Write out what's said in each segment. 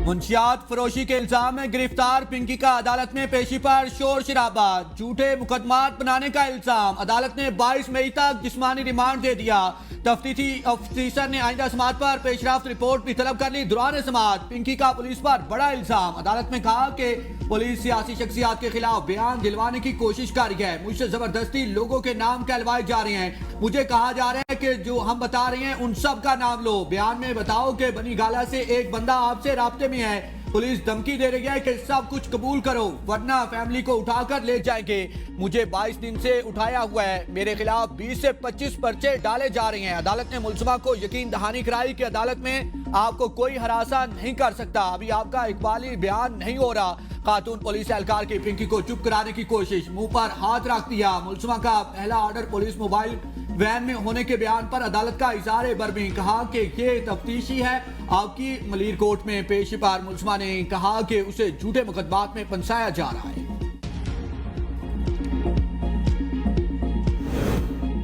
मुंशियात फरोशी के इल्जाम में गिरफ्तार पिंकी का अदालत में पेशी पर शोर शराबा। झूठे मुकदमात बनाने का इल्जाम। अदालत ने 22 मई तक जिस्मानी रिमांड दे दिया। तफ्तीशी अफसर ने आइंदा समाअत पर पेशरफ्त रिपोर्ट भी तलब कर ली। दौरान समाअत पिंकी का पुलिस पर बड़ा इल्जाम। अदालत में कहा कि पुलिस सियासी शख्सियात के खिलाफ बयान दिलवाने की कोशिश कर रही है। मुझसे जबरदस्ती लोगों के नाम कहलवाए जा रहे हैं। मुझे कहा जा रहा है कि जो हम बता रहे हैं उन सब का नाम लो। बयान में बताओ कि बनी गाला से एक बंदा आपसे राब्ते में है। पुलिस धमकी दे रही है कि सब कुछ कबूल करो वरना फैमिली को उठाकर ले जाएंगे। मुझे 22 दिन से उठाया हुआ है। मेरे खिलाफ 20 से 25 पर्चे डाले जा रहे हैं। अदालत ने मुलजमा को यकीन दहानी कराई कि अदालत में आपको कोई हरासा नहीं कर सकता। अभी आपका इकबाली बयान नहीं हो रहा। खातून पुलिस एहलकार की पिंकी को चुप कराने की कोशिश। मुंह पर हाथ रख दिया। मुलजमा का पहला ऑर्डर पुलिस मोबाइल वैन में होने के बयान पर अदालत का इज़हार बरमी। कहा कि ये तफ्तीशी है। आपकी मलीर कोर्ट में पेशी पर मुलजमा ने कहा कि उसे झूठे मुकदमात में फंसाया जा रहा है।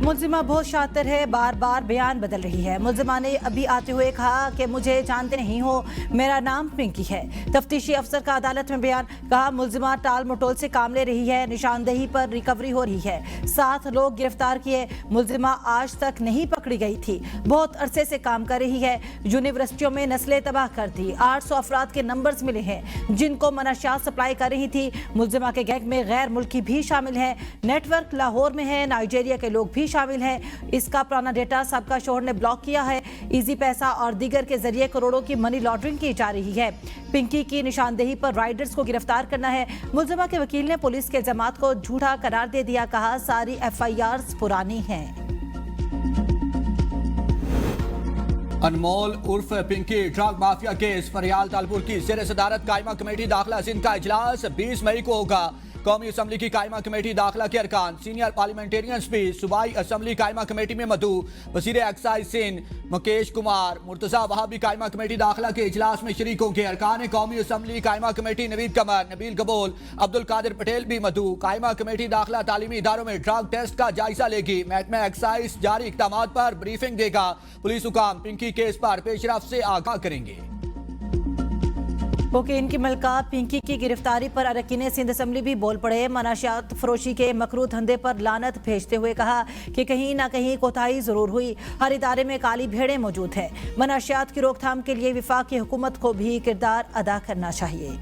मुलजिमा बहुत शातिर है, बार बार बयान बदल रही है। मुलजिमा ने अभी आते हुए कहा कि मुझे जानते नहीं हो, मेरा नाम पिंकी है। तफ्तीशी अफसर का अदालत में बयान। कहा मुलजिमा टाल मटोल से काम ले रही है। निशानदेही पर रिकवरी हो रही है। 7 लोग गिरफ्तार किए। मुलजिमा आज तक नहीं पकड़ी गई थी। बहुत अरसे से काम कर रही है। यूनिवर्सिटियों में नस्लें तबाह कर दी। 800 अफराद के नंबर्स मिले हैं जिनको मनशियात सप्लाई कर रही थी। मुलजिमा के गैंग में गैर मुल्की भी शामिल है। नेटवर्क लाहौर में है। नाइजीरिया के लोग भी शामिल है। इसका पुराना डेटा सबका शोहर ने ब्लॉक किया है। इजी पैसा और दीगर के जरिए करोड़ों की मनी लॉन्ड्रिंग की जा रही है। पिंकी की निशानदेही पर राइडर्स को गिरफ्तार करना है। मुलजिमा के वकील ने पुलिस के इल्जामात को झूठा करार दे दिया। कहा सारी FIRs पुरानी हैं। अनमोल उर्फ Pinky drug mafia case Faryal Talpur की ज़ेर सदारत कायमा कमेटी दाखिला सिंध का इजलास 20 मई को होगा। कौमी असम्बली की कायमा कमेटी दाखिला के अरकान सीनियर पार्लियामेंटेरियंस भी सूबाई असम्बली कायमा कमेटी में मदू। वज़ीर एक्साइज सिंध मुकेश कुमार मुर्तजा वहाबी कायमा कमेटी दाखिला के इजलास में शरीक होंगे। अरकान कौमी असम्बली कायमा कमेटी नवीद कमर, नबील कबूल, अब्दुल कादिर पटेल भी मदू। कायमा कमेटी दाखिला तालीमी इदारों में ड्रग टेस्ट का जायजा लेगी। महकमा एक्साइज जारी इक़दाम पर ब्रीफिंग देगा। पुलिस हुकाम पिंकी केस पर पेशरफ्त से आगाह करेंगे। कोकेन की मलका पिंकी की गिरफ्तारी पर अरकान सिंध असम्बली भी बोल पड़े। मनशियात फरोशी के मकरू धंधे पर लानत भेजते हुए कहा कि कहीं ना कहीं कोताही जरूर हुई। हर इदारे में काली भेड़ें मौजूद हैं। मनशियात की रोकथाम के लिए वफाकी हुकूमत को भी किरदार अदा करना चाहिए।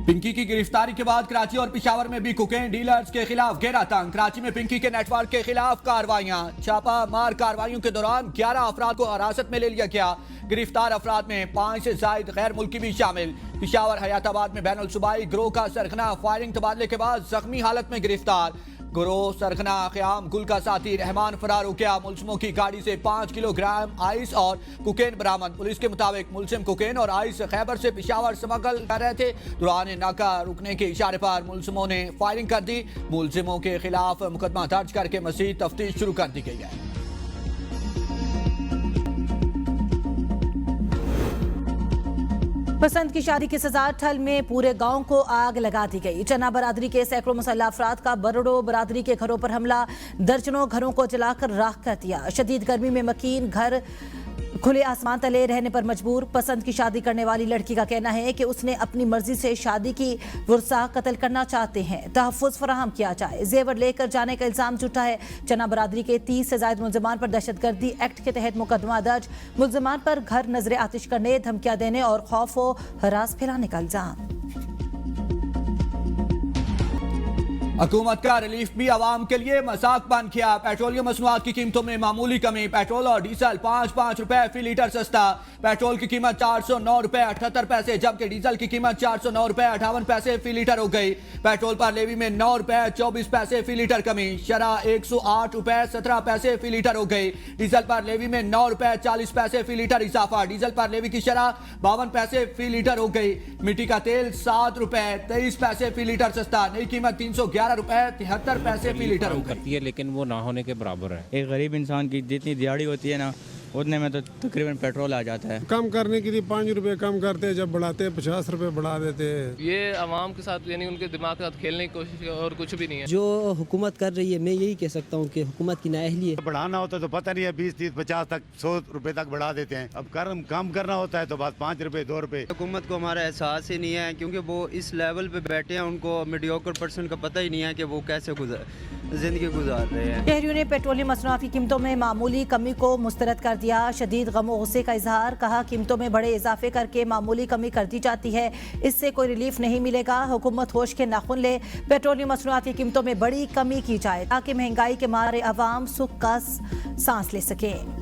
पिंकी की गिरफ्तारी के बाद कराची और पेशावर में भी कोकेन डीलर्स के खिलाफ घेरा तंग। कराची में पिंकी के नेटवर्क के खिलाफ कार्रवाइयां। छापा मार कार्रवाइयों के दौरान 11 अफराद को हिरासत में ले लिया गया। गिरफ्तार अफराद में 5 से जायद गैर मुल्की भी शामिल। पेशावर हयाताबाद में बैनुल सूबाई गिरोह का सरगना फायरिंग तबादले के बाद जख्मी हालत में गिरफ्तार। गिरोह सरगना क़याम गुल का साथी रहमान फरार हो गया। मुलजिमों की गाड़ी से 5 किलोग्राम आइस और कोकेन बरामद। पुलिस के मुताबिक मुलजिम कोकेन और आइस खैबर से पेशावर स्मगल कर रहे थे। दौरान नाका रुकने के इशारे पर मुलजिमों ने फायरिंग कर दी। मुलजिमों के खिलाफ मुकदमा दर्ज करके मज़ीद तफ्तीश शुरू कर दी गई है। पसंद की शादी की सजा ठल में पूरे गांव को आग लगा दी गई। चना बरादरी के सैकड़ों मुसल्लह अफराद का बरड़ो बरादरी के घरों पर हमला। दर्जनों घरों को जलाकर राख कर दिया। शदीद गर्मी में मकीन घर खुले आसमान तले रहने पर मजबूर। पसंद की शादी करने वाली लड़की का कहना है कि उसने अपनी मर्जी से शादी की। वुरसा कत्ल करना चाहते हैं। तहफ़्फ़ुज़ फराहम किया जाए। जेवर लेकर जाने का इल्ज़ाम झूठा है। चना बरादरी के 30 से ज़ायद मुलजमान पर दहशतगर्दी एक्ट के तहत मुकदमा दर्ज। मुलजमान पर घर नजर आतिश करने, धमकियां देने और खौफ व हरास फैलाने का इल्ज़ाम। हुकूमत का रिलीफ भी आवाम के लिए मजाक बन किया। पेट्रोलियम मसनूआत की कीमतों में मामूली कमी। पेट्रोल और डीजल 5-5 रुपए फी लीटर सस्ता। पेट्रोल की कीमत 409 रुपए 78 पैसे जबकि डीजल की कीमत 409 रुपए 58 पैसे फी लीटर हो गई। पेट्रोल पर लेवी में 9 रुपए 24 पैसे फी लीटर कमी। शरह 108 रुपए 17 पैसे फी लीटर हो गई। डीजल पर लेवी में 9 रुपए 40 पैसे फी लीटर इजाफा। डीजल पर लेवी की शरह 52 पैसे फी लीटर हो गई। मिट्टी का तेल 7 रुपए 23 पैसे फी लीटर सस्ता। नई कीमत 311 रुपए 73 पैसे फी लीटर हो गई। लेकिन वो ना होने के बराबर है। एक गरीब इंसान की जितनी दिहाड़ी होती है ना उतने में तो तकरीबन पेट्रोल आ जाता है। कम करने के लिए 5 रुपए कम करते हैं, जब बढ़ाते हैं 50 रुपए बढ़ा देते हैं। ये आवाम के साथ यानी उनके दिमाग के साथ खेलने की कोशिश है और कुछ भी नहीं है। जो हुकूमत कर रही है, मैं यही कह सकता हूँ कि हुकूमत की नाअहली है। बढ़ाना होता तो पता नहीं है 20, 30, 50 तक 100 रुपए तक बढ़ा देते हैं। अब कम करना होता है तो बात 5 रुपए 2 रुपए। हुकूमत को हमारा एहसास ही नहीं है, क्योंकि वो इस लेवल पे बैठे हैं, उनको मीडियोकर पर्सन का पता ही नहीं है कि वो कैसे जिंदगी गुजार रहे हैं। शहरियों ने पेट्रोलियम मसनूआत की कीमतों में मामूली कमी को मुस्तरद कर दिया। शदीद गम और गुस्से का इजहार, कहा कीमतों में बड़े इजाफे करके मामूली कमी कर दी जाती है, इससे कोई रिलीफ नहीं मिलेगा। हुकूमत होश के नाखुन ले, पेट्रोलियम मसनूआत की कीमतों में बड़ी कमी की जाए ताकि महंगाई के मारे अवाम सुख का सांस ले सकें।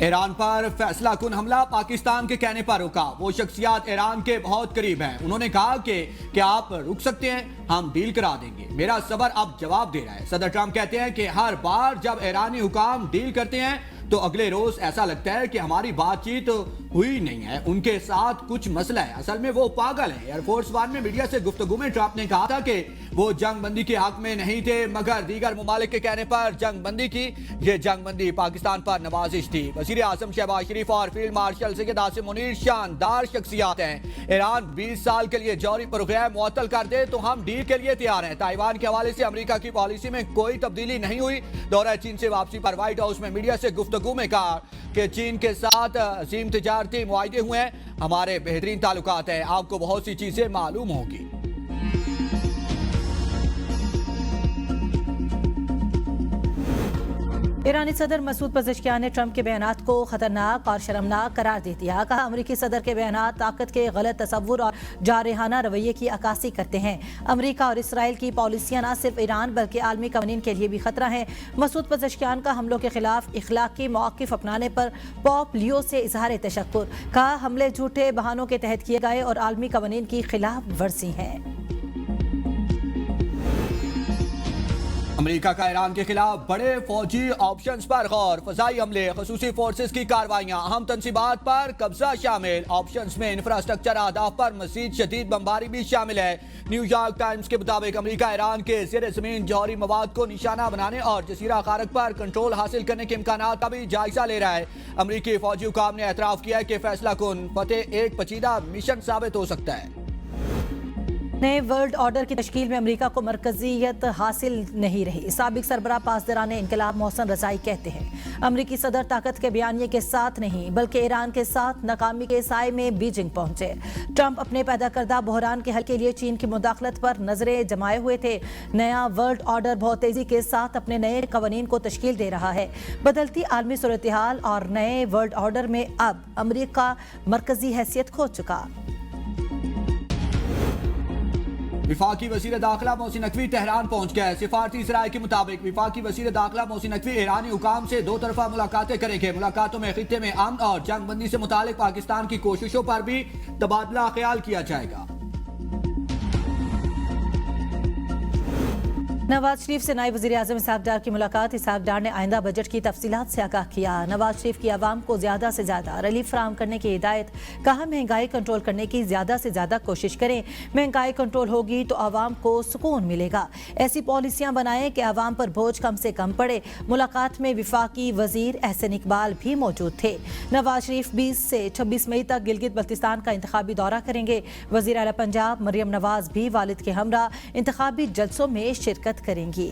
ईरान पर फैसला कुन हमला पाकिस्तान के कहने पर रुका। वो शख्सियत ईरान के बहुत करीब हैं। उन्होंने कहा कि आप रुक सकते हैं, हम डील करा देंगे। मेरा सबर अब जवाब दे रहा है। सदर ट्रंप कहते हैं कि हर बार जब ईरानी हुकाम डील करते हैं तो अगले रोज ऐसा लगता है कि हमारी बातचीत हुई नहीं है, उनके साथ कुछ मसला है। असल में वो पागल है। एयरफोर्स वन में मीडिया से गुफ्तगू में ट्रंप ने कहा था कि वो जंग बंदी के हक में नहीं थे, मगर दीगर ममालिक के कहने पर जंग बंदी की। ये जंग बंदी पाकिस्तान पर नवाजिश थी। वजीर आजम शहबाज शरीफ और फील्ड मार्शल सैयद आसिम मुनीर शानदार शख्सियात हैं। ईरान 20 साल के लिए जौहरी प्रोग्राम मुअत्तल कर दे तो हम डील के लिए तैयार हैं। ताइवान के हवाले से अमेरिका की पॉलिसी में कोई तब्दीली नहीं हुई। दौरा चीन से वापसी पर व्हाइट हाउस में मीडिया से गुफ्तगू में कहा कि चीन के साथ अजीम तिजारती मुआहदे हुए हैं, हमारे बेहतरीन ताल्लुकात हैं, आपको बहुत सी चीजें मालूम होगी। ईरानी सदर मसूद पज़ेश्कियान ने ट्रंप के बयानात को खतरनाक और शर्मनाक करार दे दिया। कहा अमरीकी सदर के बयानात ताकत के गलत तस्वुर और जारहाना रवैये की अक्कासी करते हैं। अमरीका और इसराइल की पॉलिसियां न सिर्फ ईरान बल्कि आलमी कवानीन के लिए भी खतरा है। मसूद पज़ेश्कियान का हमलों के खिलाफ इखलाकी मौक़िफ़ अपनाने पर पॉप लियो से इजहार तशक्कुर। कहा हमले झूठे बहानों के तहत किए गए और आलमी कवानीन की खिलाफ वर्जी हैं। अमेरिका का ईरान के खिलाफ बड़े फौजी ऑप्शंस पर गौर। फजाई हमले, खसूसी फोर्सेस की कार्रवाइयां, अहम तंसीबात पर कब्जा शामिल। ऑप्शंस में इंफ्रास्ट्रक्चर अहदाफ पर मजीद शदीद बमबारी भी शामिल है। न्यूयॉर्क टाइम्स के मुताबिक अमेरिका ईरान के ज़ेर ज़मीन जौहरी मवाद को निशाना बनाने और जसीरा खारक पर कंट्रोल हासिल करने के इम्कानात का भी जायजा ले रहा है। अमेरिकी फौजी हुकाम ने एतराफ़ किया है कि फैसला कुन फतेह एक पचीदा मिशन साबित हो सकता है। नए वर्ल्ड ऑर्डर की तश्कील में अमेरिका को मरकजियत हासिल नहीं रही। साबिक सरबराह पासदारान इनकलाब मोहसन रजाई कहते हैं अमरीकी सदर ताकत के बयानिए के साथ नहीं बल्कि ईरान के साथ नाकामी के साए में बीजिंग पहुंचे। ट्रंप अपने पैदा करदा बहरान के हल के लिए चीन की मुदाखलत पर नजरें जमाए हुए थे। नया वर्ल्ड ऑर्डर बहुत तेजी के साथ अपने नए कवानीन को तश्कील दे रहा है। बदलती आलमी सूरत हाल और नए वर्ल्ड ऑर्डर में अब अमरीका मरकजी हैसियत खो चुका। विफाकी वज़ीर दाखिला मोहसिन नकवी तेहरान पहुंच गए। सिफारती ज़राए के मुताबिक विफाकी वज़ीर दाखिला मोहसिन नकवी ईरानी हुकाम से 2 तरफा मुलाकातें करेंगे। मुलाकातों में खित्ते में अमन और जंग बंदी से मुतालिक पाकिस्तान की कोशिशों पर भी तबादला ख्याल किया जाएगा। नवाज शरीफ से नायब वज़ीर आज़म इसहाक डार की मुलाकात। इसहाक डार ने आइंदा बजट की तफसीलात से आगाह किया। नवाज शरीफ की आवाम को ज्यादा से ज्यादा रिलीफ फराहम करने की हिदायत। कहा महंगाई कंट्रोल करने की ज्यादा से ज्यादा कोशिश करें। महंगाई कंट्रोल होगी तो आवाम को सुकून मिलेगा। ऐसी पॉलिसियां बनाएं कि आवाम पर बोझ कम से कम पड़े। मुलाकात में विफाकी वजीर एहसन इकबाल भी मौजूद थे। नवाज शरीफ 20 से 26 मई तक गिलगित बल्तिस्तान का इंतखाबी दौरा करेंगे। वज़ीर आला पंजाब मरियम नवाज भी वालिद के हमरा इंतखाबी जलसों में शिरकत करेंगी।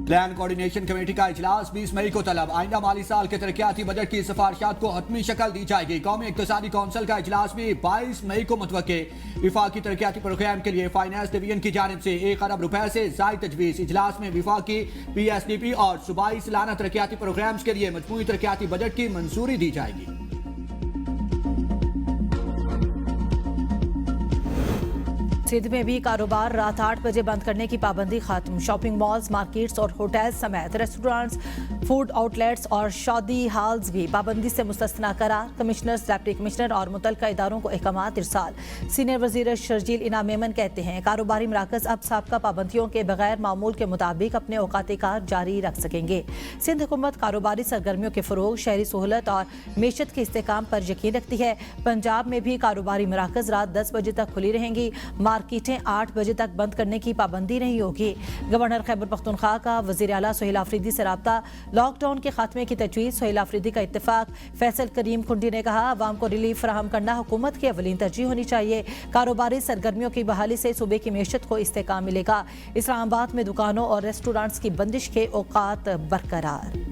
प्लान कोऑर्डिनेशन कमेटी का इजलास 20 मई को तलब। आइंदा माली साल के तरक्याती बजट की सिफारिशात को हतमी शक्ल दी जाएगी। कौमी इक्तिसादी कौंसिल का इजलास भी 22 मई को मुतवक्के। विफाकी तरक्याती प्रोग्राम के लिए फाइनेंस डिवीजन की जानिब से 1 अरब रुपए से ज़ायद तजवीज़। इजलास में विफाकी PSDP और सूबाई सालाना तरक्याती प्रोग्राम्स के लिए मजमूई तरक्याती बजट की मंजूरी दी जाएगी। सिंध में भी कारोबार रात 8 बजे बंद करने की पाबंदी खत्म। शॉपिंग मॉल्स, मार्केट्स और होटल्स समेत रेस्टोरेंट्स, फूड आउटलेट्स और शादी हॉल्स भी पाबंदी से मुस्तस्ना करार। कमिश्नर्स, डिप्टी कमिश्नर और मुतल्लिका इदारों को अहकामात इरसाल। सीनियर वजीर शर्जील इनाम मेमन कहते हैं कारोबारी मराकज अब साबका पाबंदियों के बगैर मामूल के मुताबिक अपने औकात कार जारी रख सकेंगे। सिंध हुकूमत कारोबारी सरगर्मियों के फरोग, शहरी सहूलत और मीशत के इस्तेकाम पर यकीन रखती है। पंजाब में भी कारोबारी मराकज रात 10 बजे तक खुली रहेंगी। मार्केटें 8 बजे तक बंद करने की पाबंदी नहीं होगी। गवर्नर खैबर पख्तूनख्वा का वज़ीर आला सोहेल आफरीदी से राब्ता। लॉकडाउन के खात्मे की तजवीज़, सोहेल आफरीदी का इत्तेफाक। फैसल करीम खुंडी ने कहा अवाम को रिलीफ फराहम करना हुकूमत की अवलीन तरजीह होनी चाहिए। कारोबारी सरगर्मियों की बहाली से सूबे की मीशत को इस्तेकाम मिलेगा। इस्लामाबाद में दुकानों और रेस्टोरेंट्स की बंदिश के औकात बरकरार।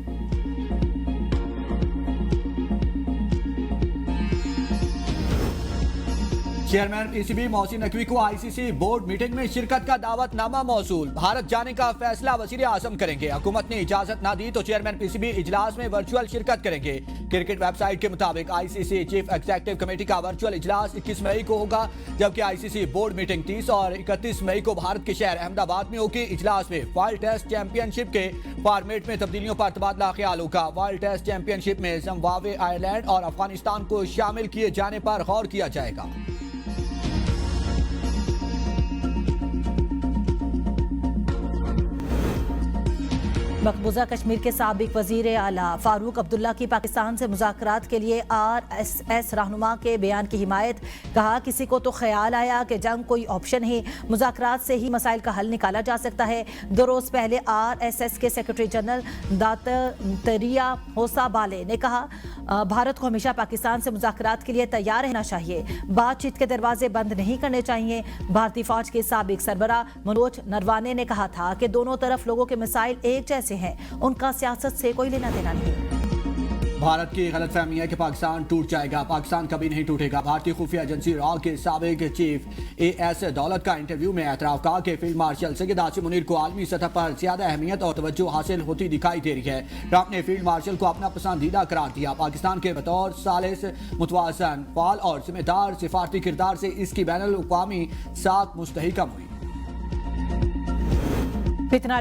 चेयरमैन पीसीबी मोहसिन नकवी को आईसीसी बोर्ड मीटिंग में शिरकत का दावतनामा मौसूल। भारत जाने का फैसला वज़ीर आज़म करेंगे। हुकूमत ने इजाजत ना दी तो चेयरमैन पीसीबी इजलास में वर्चुअल शिरकत करेंगे। क्रिकेट वेबसाइट के मुताबिक आईसीसी चीफ एग्जीक्यूटिव कमेटी का वर्चुअल इजलास 21 मई को होगा, जबकि आईसीसी बोर्ड मीटिंग 30 और 31 मई को भारत के शहर अहमदाबाद में होगी। इजलास में वर्ल्ड टेस्ट चैंपियनशिप के फॉर्मेट में तब्दीलियों पर तबादला ख्याल होगा। वर्ल्ड टेस्ट चैंपियनशिप में जिम्बाब्वे, आयरलैंड और अफगानिस्तान को शामिल किए जाने पर गौर किया जाएगा। मकबूजा कश्मीर के साबिक वजीर आला फारूक अब्दुल्ला की पाकिस्तान से मुज़ाकरात के लिए RSS रहनुमा के बयान की हिमायत। कहा किसी को तो ख्याल आया कि जंग कोई ऑप्शन है, मुज़ाकरात से ही मसाइल का हल निकाला जा सकता है। 2 रोज़ पहले RSS के सेक्रेटरी जनरल दातरिया होसाबाले ने कहा भारत को हमेशा पाकिस्तान से मुज़ाकरात के लिए तैयार रहना चाहिए, बातचीत के दरवाजे बंद नहीं करने चाहिए। भारतीय फौज के साबिक सरबरा मनोज नरवाने ने कहा था कि दोनों तरफ लोगों के मसाइल एक जैसे हैं, उनका सियासत से कोई लेना देना नहीं। भारत की गलतफहमी है कि पाकिस्तान टूट जाएगा। पाकिस्तान कभी नहीं टूटेगा। भारतीय खुफिया एजेंसी रॉ के साबिक चीफ AS दौलत का इंटरव्यू में एतराफ कहा कि फील्ड मार्शल सैयद आसिम मुनीर को आलमी सतह पर ज्यादा अहमियत और तवज्जो हासिल होती दिखाई दे रही है। ट्रंप ने फील्ड मार्शल को अपना पसंदीदा करार दिया। पाकिस्तान के बतौर सालिस, मुतवाज़न, फाल और जिम्मेदार सिफारती किरदार से इसकी बैनुल अक़वामी साख मुस्तहकम हुई।